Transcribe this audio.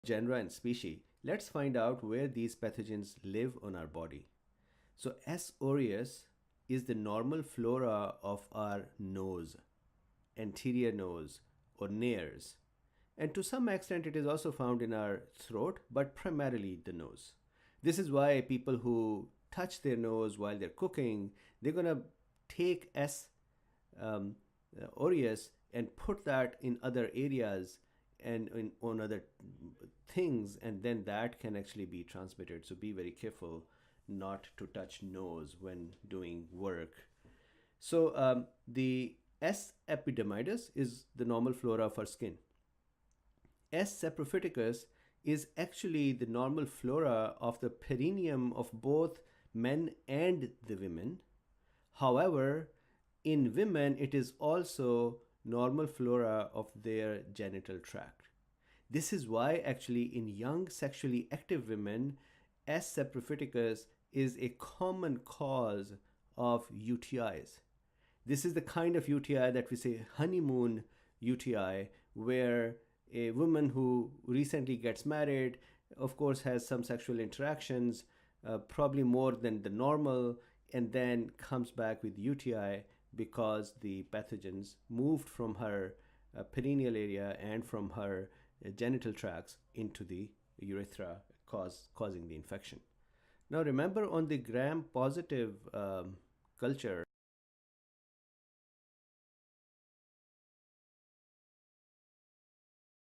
genera and species, let's find out where these pathogens live on our body. So S. aureus is the normal flora of our nose, anterior nose, or nares. And to some extent, it is also found in our throat, but primarily the nose. This is why people who touch their nose while they're cooking, they're going to take S. aureus and put that in other areas and on other things, and then that can actually be transmitted. So be very careful not to touch nose when doing work. So the S. epidermidis is the normal flora of our skin. S. saprophyticus is actually the normal flora of the perineum of both men and the women. However, in women, it is also normal flora of their genital tract. This is why actually in young sexually active women, S. saprophyticus is a common cause of UTIs. This is the kind of UTI that we say honeymoon UTI, where a woman who recently gets married, of course, has some sexual interactions, probably more than the normal, and then comes back with UTI because the pathogens moved from her perineal area and from her genital tracts into the urethra, causing the infection. Now remember, on the gram positive culture,